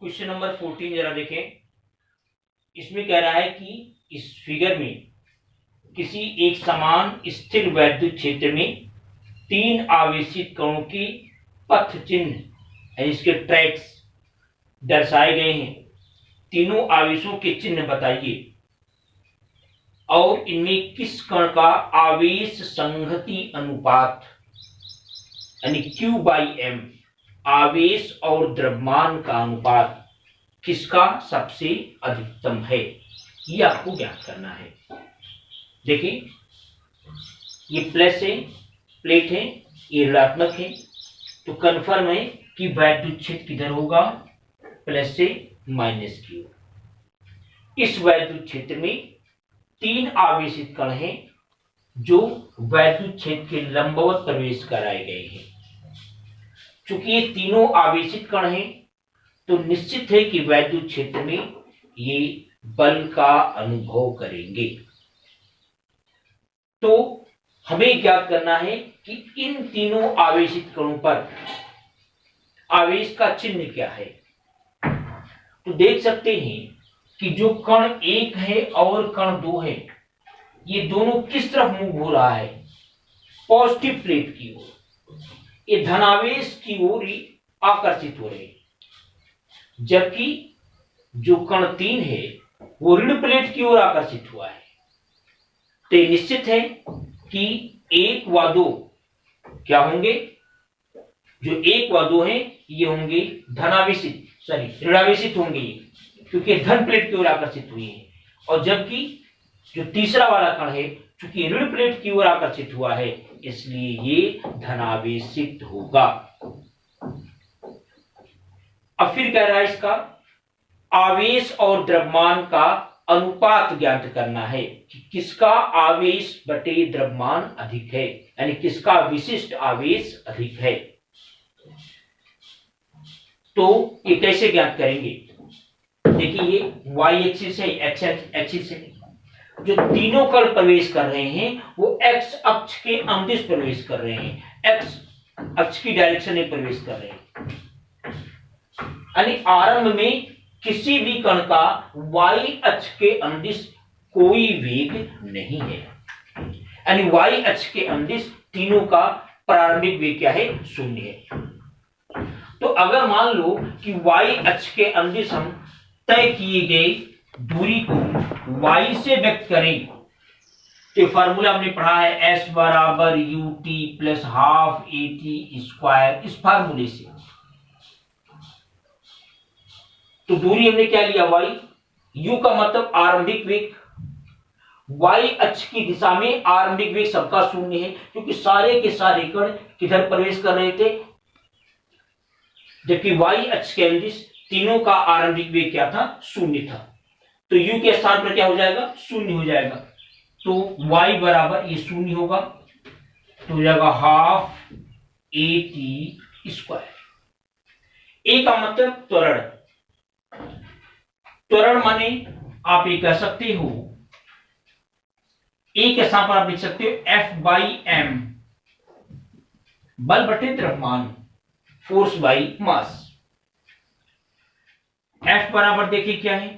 Question number 14 जरा देखें। इसमें कह रहा है कि इस फिगर में किसी एक समान स्थिर वैद्युत क्षेत्र में तीन आवेशित कणों की पथ चिन्ह इसके ट्रैक्स दर्शाए गए हैं। तीनों आवेशों के चिन्ह बताइए और इनमें किस कण का आवेश संहति अनुपात यानी Q/M आवेश और द्रव्यमान का अनुपात किसका सबसे अधिकतम है, ये आपको ज्ञात करना है। देखिए ये प्लस है, प्लेट है, ये ऋणात्मक है, तो कन्फर्म है कि वैद्युत क्षेत्र किधर होगा, प्लस से माइनस की ओर। इस वैद्युत क्षेत्र में तीन आवेशित कण हैं जो वैद्युत क्षेत्र के लंबवत प्रवेश कराए गए हैं। चूंकि ये तीनों आवेशित कण हैं तो निश्चित है कि वैद्युत क्षेत्र में ये बल का अनुभव करेंगे। तो हमें ज्ञात करना है कि इन तीनों आवेशित कणों पर आवेश का चिन्ह क्या है। तो देख सकते हैं कि जो कण एक है और कण दो है, ये दोनों किस तरफ मूव हो रहा है, पॉजिटिव प्लेट की ओर। ये धनावेश की ओर ही आकर्षित हो रहे हैं, जबकि जो कण तीन है वो ऋण प्लेट की ओर आकर्षित हुआ है। तो ये निश्चित है कि एक व दो क्या होंगे, जो एक व दो हैं ये होंगे धनावेशित ऋणावेशित होंगे, क्योंकि धन प्लेट की ओर आकर्षित हुए हैं। और जबकि जो तीसरा वाला कण है चूंकि ऋण प्लेट की ओर आकर्षित हुआ है इसलिए ये धनावेशित होगा। अब फिर कह रहा है इसका आवेश और द्रव्यमान का अनुपात ज्ञात करना है कि किसका आवेश बटे द्रव्यमान अधिक है, यानी किसका विशिष्ट आवेश अधिक है। तो ये कैसे ज्ञात करेंगे, देखिए ये y एक्सिस है, x एक्सिस है। जो तीनों कण प्रवेश कर रहे हैं वो x अक्ष के अनुदिश प्रवेश कर रहे हैं, x अक्ष की डायरेक्शन में प्रवेश कर रहे हैं। यानी आरंभ में किसी भी कण का y अक्ष के अनुदिश कोई वेग नहीं है, यानी y अक्ष के अनुदिश तीनों का प्रारंभिक वेग क्या है, शून्य है। तो अगर मान लो कि y अक्ष के अनुदिश हम तय किए गए दूरी को y से व्यक्त करें, तो फार्मूला हमने पढ़ा है s बराबर ut plus half at square, इस फार्मूले से। तो दूरी हमने क्या लिया y, u का मतलब आरंभिक वेग, y अक्ष की दिशा में आरंभिक वेग सबका शून्य है क्योंकि सारे के सारे कण किधर प्रवेश कर रहे थे, जबकि y अक्ष के अनुदिश तीनों का आरंभिक वेग क्या था, शून्य था। तो u के स्थान पर क्या हो जाएगा, शून्य हो जाएगा। तो y बराबर ये शून्य होगा, तो हो जाएगा हाफ at स्क्वायर। a का मतलब त्वरण, त्वरण माने आप ये कह सकते हो, a के स्थान पर आप लिख सकते हो F/m बल बटे द्रव्यमान, फोर्स बाई मास। F बराबर देखिए क्या है,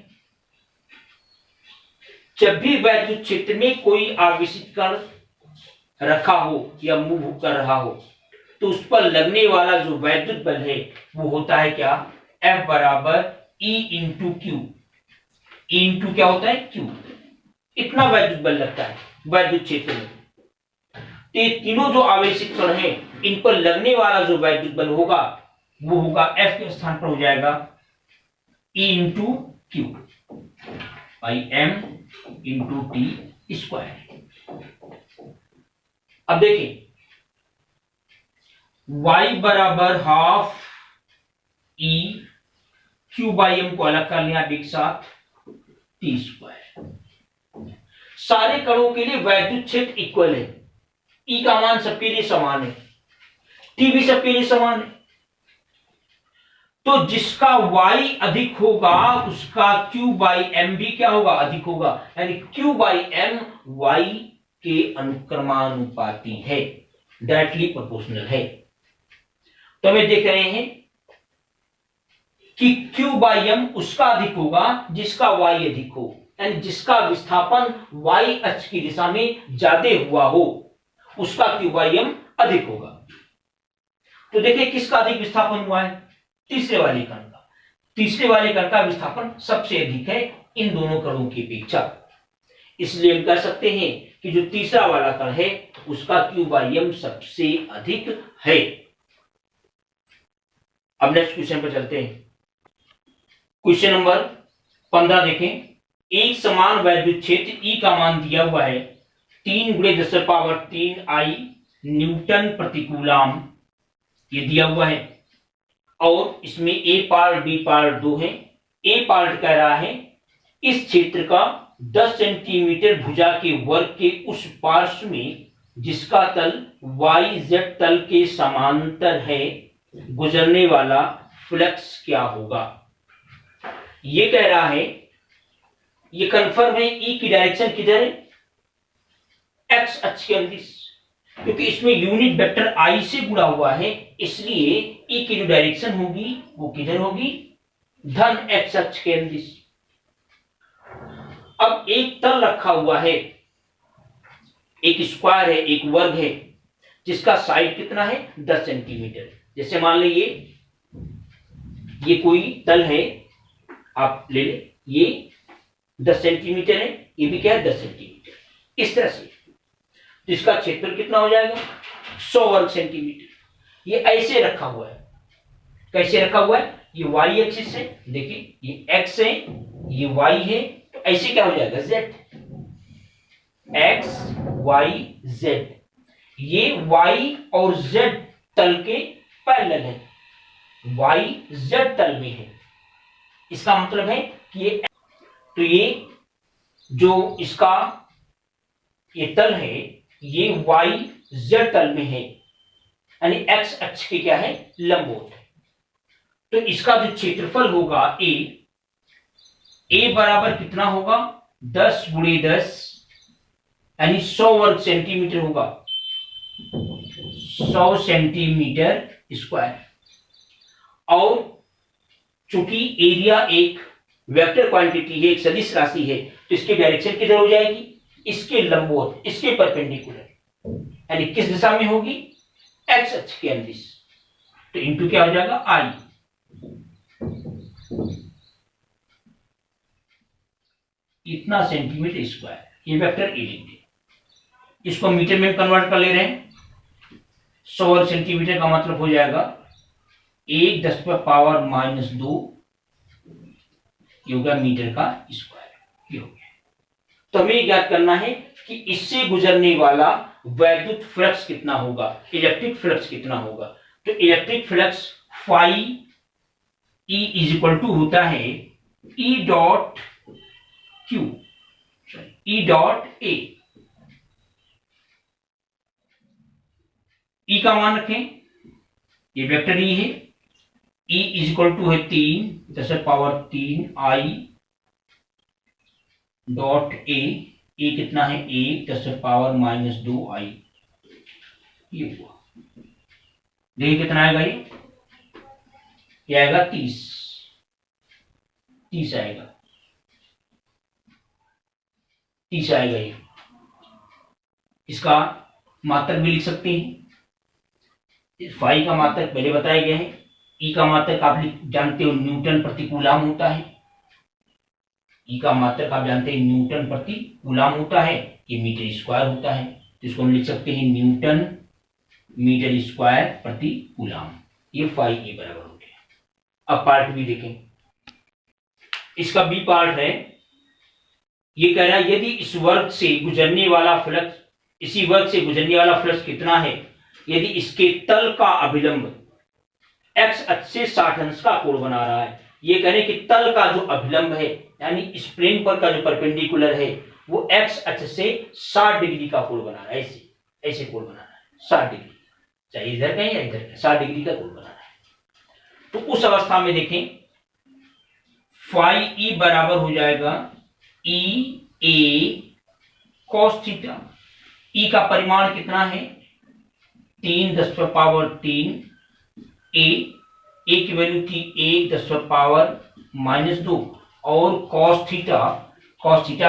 जब भी वैद्युत क्षेत्र में कोई आवेशित कण रखा हो या मूव कर रहा हो तो उस पर लगने वाला जो वैद्युत बल है वो होता है क्या, F बराबर E into Q. E into क्या होता है, Q। इतना वैद्युत बल लगता है वैद्युत क्षेत्र में। तो ये तीनों जो आवेशित कण हैं इन पर लगने वाला जो वैद्युत बल होगा वो होगा F के स्थान पर हो जाएगा E into Q by M into T square. अब देखिए y बराबर half E Q by M को अलग कर लिया एक साथ टी स्क्वायर। सारे कणों के लिए वैद्युत क्षेत्र इक्वल है, E का मान सबके लिए समान है, T भी सबके लिए समान है। तो जिसका y अधिक होगा उसका Q/m भी क्या होगा, अधिक होगा, यानी Q/m y के अनुक्रमानुपाती है, डायरेक्टली प्रोपोर्शनल है। तो हमें देख रहे हैं कि Q बाई एम उसका अधिक होगा जिसका Y अधिक हो, यानी जिसका विस्थापन Y अक्ष की दिशा में ज्यादा हुआ हो उसका Q बाई एम अधिक होगा। तो देखिए किसका अधिक विस्थापन हुआ है, तीसरे वाले कण का। तीसरे वाले कण का विस्थापन सबसे अधिक है इन दोनों कणों की अपेक्षा, इसलिए हम कह सकते हैं कि जो तीसरा वाला कण है उसका Q बाई एम सबसे अधिक है। अब नेक्स्ट क्वेश्चन पर चलते हैं। क्वेश्चन नंबर 15 देखें। एक समान वैद्युत क्षेत्र E का मान दिया हुआ है 3 × 10⁻³ I न्यूटन प्रति कूलाम, ये दिया हुआ है, और इसमें A पार्ट B पार्ट 2 है। A पार्ट कह रहा है इस क्षेत्र का 10 सेंटीमीटर भुजा के वर्ग के उस पार्श्व में जिसका तल YZ तल के समांतर है गुजरने वाला फ्लक्स क्या होगा। ये कह रहा है, ये कंफर्म है E की डायरेक्शन किधर है, X अक्ष के अंदिश, क्योंकि इसमें यूनिट वेक्टर I से गुणा हुआ है, इसलिए E की जो डायरेक्शन होगी वो किधर होगी, धन X अक्ष के अंदिश। अब एक तल रखा हुआ है, एक स्क्वायर है, एक वर्ग है, जिसका साइड कितना है 10 सेंटीमीटर। जैसे मान लीजिए ये कोई तल है, आप ले ले, ये 10 सेंटीमीटर है, ये भी क्या है 10 सेंटीमीटर, इस तरह से। तो इसका क्षेत्रफल कितना हो जाएगा 100 वर्ग सेंटीमीटर। ये ऐसे रखा हुआ है, कैसे रखा हुआ है, ये y एक्सिस है, देखिए ये x है, ये y है, तो ऐसे क्या हो जाएगा z, x y z। ये y और z तल के पैरेलल है, y z तल में है, इसका मतलब है कि ये, तो ये जो इसका ये तल है ये y z तल में है, यानी x अक्ष के क्या है लंबवत है। तो इसका जो क्षेत्रफल होगा a बराबर कितना होगा 10 × 10 यानी 100 वर्ग सेंटीमीटर होगा, 100 सेंटीमीटर स्क्वायर। और चूंकि एरिया एक वेक्टर क्वांटिटी है, एक सदिश राशि है, तो इसकी डायरेक्शन किधर हो जाएगी, इसके लंबवत, इसके परपेंडिकुलर, यानी किस दिशा में होगी, एक्स अक्ष के अंदिश। तो इनटू क्या हो जाएगा I, इतना सेंटीमीटर स्क्वायर, ये वेक्टर ए लिखते हैं। इसको मीटर में कन्वर्ट कर ले रहे हैं, 100 वर्ग सेंटीमीटर का मतलब हो जाएगा 1 × 10⁻⁻2, ये होगा मीटर का स्क्वायर, ये हो गया। तो हमें ज्ञात करना है कि इससे गुजरने वाला वैद्युत फ्लक्स कितना होगा, इलेक्ट्रिक फ्लक्स कितना होगा। तो इलेक्ट्रिक फ्लक्स फाई E = होता है E dot Q, E dot A। E का मान रखें, ये वेक्टर E है, E = है 3 × 10⁻³ I डॉट A, A कितना है 1 × 10⁻⁻2 I, ये हुआ। देखिए कितना आएगा, ये आएगा 30 आएगा, 30 आएगा। ये इसका मात्रक भी लिख सकते हैं, फाई का मात्रक पहले बताया गया है, ई का मात्रक आप जानते हो न्यूटन प्रति कूलाम होता है, ई का मात्रक आप जानते हैं न्यूटन प्रति कूलाम होता है, ये मीटर स्क्वायर होता है, तो इसको हम लिख सकते हैं न्यूटन मीटर स्क्वायर प्रति कूलाम। ये फाई ए बराबर हो गया। अब पार्ट बी देखें, इसका बी पार्ट है, ये कह रहा है यदि इस वर्ग से गुजरने वाला फ्लक्स, इसी वर्ग से गुजरने वाला फ्लक्स कितना है, यदि इसके तल का अभिलंब x अक्ष से 60 अंश का कोण बना रहा है। ये कह रहे हैं कि तल का जो अभिलंब है, यानी इस प्लेन पर का जो परपेंडिकुलर है, वो x अक्ष से 60 डिग्री का कोण बना रहा है, ऐसे कोण बना रहा है 60 डिग्री, चाहे इधर का या इधर का 60 डिग्री का कोण बना रहा है। तो उस अवस्था में देखें फाई ई बराबर हो जाएगा E A cos theta. E का परिमाण कितना है 3 × 10⁻³ A, ए की वैल्यू थी 1 × 10⁻⁻2 और cos थीटा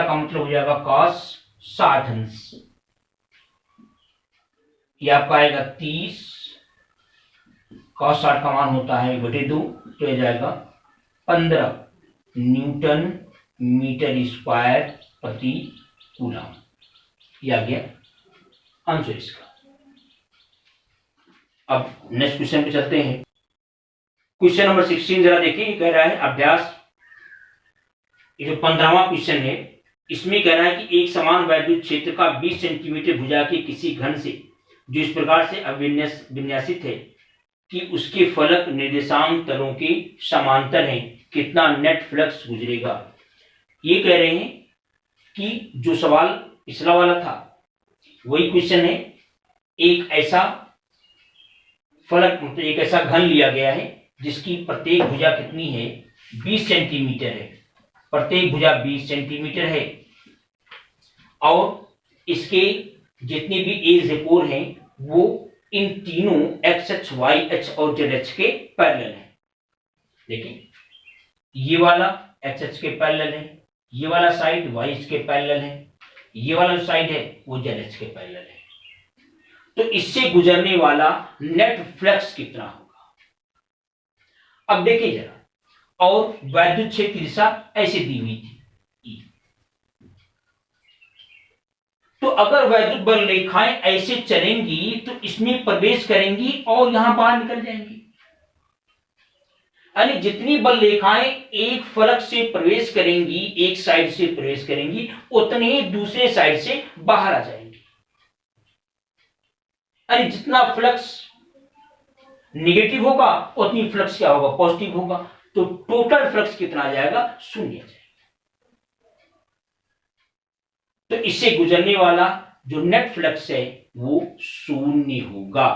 का मतलब हो जाएगा cos 60 अंश, ये आपका आएगा 30, cos 60 का मान होता है 1/2, तो ये जाएगा 15 न्यूटन मीटर स्क्वायर प्रति कूलम। ये आ गया आंसर इसका। अब नेक्स्ट क्वेश्चन पे चलते हैं। क्वेश्चन नंबर 16 जरा देखिए, ये कह रहा है अभ्यास, ये जो 15वां क्वेश्चन है, इसमें कह रहा है कि एक समान वैद्युत क्षेत्र का 20 सेंटीमीटर भुजा के किसी घन से जो इस प्रकार से विन्यासित है कि उसके फलक निर्देशांक तलों के समांतर हैं, कितना नेट फ्लक्स गुजरेगा। ये कह रहे हैं कि जो सवाल पिछला वाला था वही क्वेश्चन है। एक ऐसा फलक मतलब एक ऐसा घन लिया गया है जिसकी प्रत्येक भुजा कितनी है, 20 सेंटीमीटर है, प्रत्येक भुजा 20 सेंटीमीटर है और इसके जितने भी एज एपोर हैं वो इन तीनों एक्स एच, वाई एच और जेड एच के पैरेलल है। देखिए ये वाला एक्स एच के पैरेलल है, ये वाला साइड वाई एच के पैरेलल है, ये वाला जो साइड है वो जेड एच के पैरेलल है। तो इससे गुजरने वाला नेट फ्लक्स कितना होगा। अब देखिए जरा, और वैद्युत क्षेत्र की दिशा ऐसे दी हुई थी E। तो अगर वैद्युत बल रेखाएं ऐसे चलेंगी तो इसमें प्रवेश करेंगी और यहां बाहर निकल जाएंगी, यानी जितनी बल रेखाएं एक फलक से प्रवेश करेंगी, एक साइड से प्रवेश करेंगी, उतने ही दूसरे साइड से बाहर आ जाएंगी। यानी जितना फ्लक्स निगेटिव होगा उतनी फ्लक्स क्या होगा, पॉजिटिव होगा। तो टोटल फ्लक्स कितना आ जाएगा, 0 आ जाएगा। तो इससे गुजरने वाला जो नेट फ्लक्स है वो 0 होगा।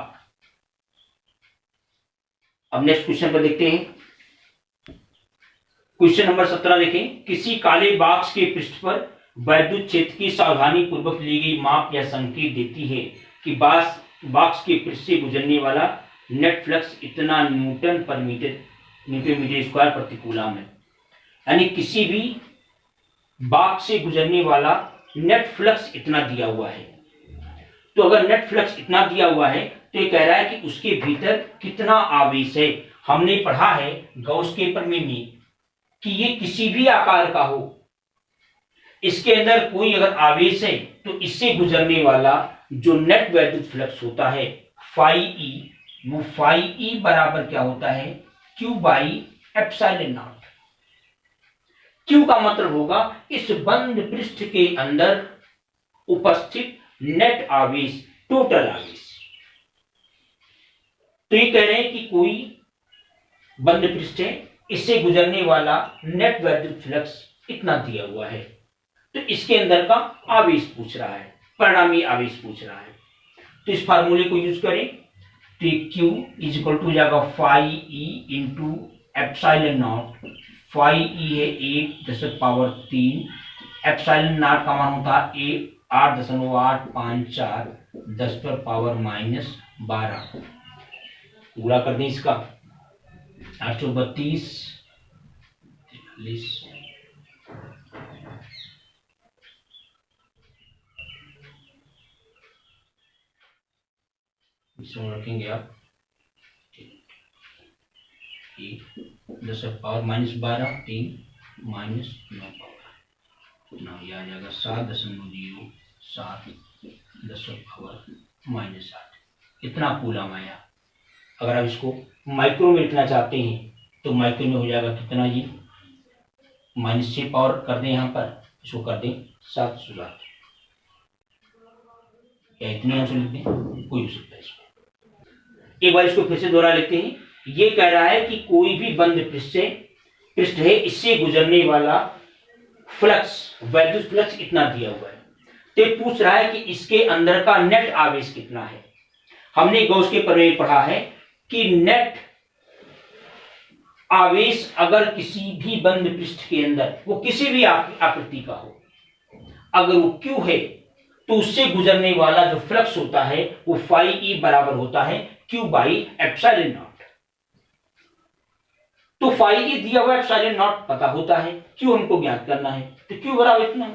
अब नेक्स्ट क्वेश्चन पर देखते हैं। क्वेश्चन नंबर 17 देखें, किसी काले बॉक्स के पृष्ठ पर वैद्युत क्षेत्र की सावधानी पूर्वक ली गई माप या संकेत देती है कि बॉक्स के पृष्ठ से गुजरने वाला नेट फ्लक्स इतना न्यूटन मीटर स्क्वायर प्रति कूलम है। यानी किसी भी बॉक्स से गुजरने वाला नेट फ्लक्स इतना दिया हुआ है। तो अगर नेट फ्लक्स इतना दिया हुआ है तो ये कह रहा है कि उसके भीतर कितना आवेश है। हमने पढ़ा है गॉस के प्रमेय में कि ये किसी भी आकार का हो, इसके अंदर कोई अगर आवेश है तो इससे गुजरने वाला जो नेट वैद्युत फ्लक्स होता है फाई ई, वो फाई ई बराबर क्या होता है, Q by epsilon not. Q का मतलब होगा इस बंद पृष्ठ के अंदर उपस्थित नेट आवेश, टोटल आवेश। तो ये कह रहे हैं कि कोई बंद पृष्ठ है, इससे गुजरने वाला नेट वैद्युत फ्लक्स इतना दिया हुआ है, तो इसके अंदर का आवेश पूछ रहा है, परिणामी आवेश पूछ रहा है। तो इस फार्मूले को यूज करें तो Q इज इक्वल टू जाएगा phi E into epsilon naught. Phi E है 8⁻3, एप्सिलॉन नॉट का मान होता है 8.854 10⁻⁻12। गुणा कर दें इसका 832 43 इसमें रखेंगे आप 10⁻12 3 -9 कितना ये आ जाएगा 7.07 10⁻⁻8 इतना कूलम आया। अगर आप इसको माइक्रो में लिखना चाहते हैं तो माइक्रो में हो जाएगा कितना जी, -6 पावर कर दें, यहाँ पर इसको कर दें 707, या इतने आंसर लिख दें, कोई हो सकता है इसमें। एक बार इसको फिर से दोहरा लेते हैं। ये कह रहा है कि कोई भी बंद पृष्ठ है, इससे गुजरने वाला फ्लक्स, वैद्युत फ्लक्स इतना दिया हुआ है। तो पूछ रहा है कि इसके अंदर का नेट आवेश कितना है। हमने गॉस के प्रमेय पढ़ा है कि नेट आवेश अगर किसी भी बंद पृष्ठ के अंदर, वो किसी भी आकृति का हो, अगर वो क्यू है तो उससे गुजरने वाला जो फ्लक्स होता है वो फाई ई बराबर होता है क्यू बाई एप्सिलॉन नॉट। तो फाई ये दिया हुआ एप्सिलॉन नॉट पता होता है, क्यू हमको ज्ञात करना है, तो क्यू बराबर इतना,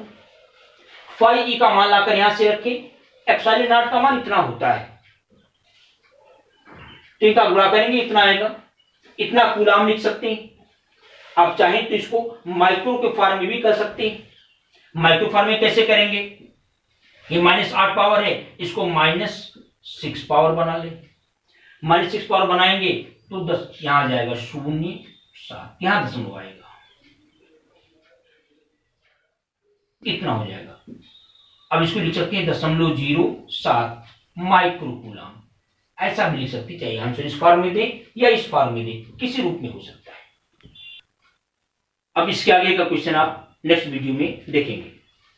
फाई ई का मान लाकर यहां से रखें, एप्सिलॉन नॉट का मान इतना होता है, तो इनका गुणा करेंगे इतना आएगा, इतना कूलाम लिख सकते हैं। आप चाहें तो इसको माइक्रो के फॉर्म में भी कर सकते हैं। माइक्रो फॉर्म में कैसे करेंगे, ये -8 पावर है, इसको -6 पावर बना ले, -6 पावर बनाएंगे तो 10 यहां जाएगा 0.7, यहां दशमलव आएगा, इतना हो जाएगा। अब इसको लिख सकते हैं 0.07 माइक्रोकूलम, ऐसा भी लिख सकते, चाहे आंसर इस फॉर्म में दे या इस फॉर्म में दे, किसी रूप में हो सकता है। अब इसके आगे का क्वेश्चन आप नेक्स्ट वीडियो में देखेंगे।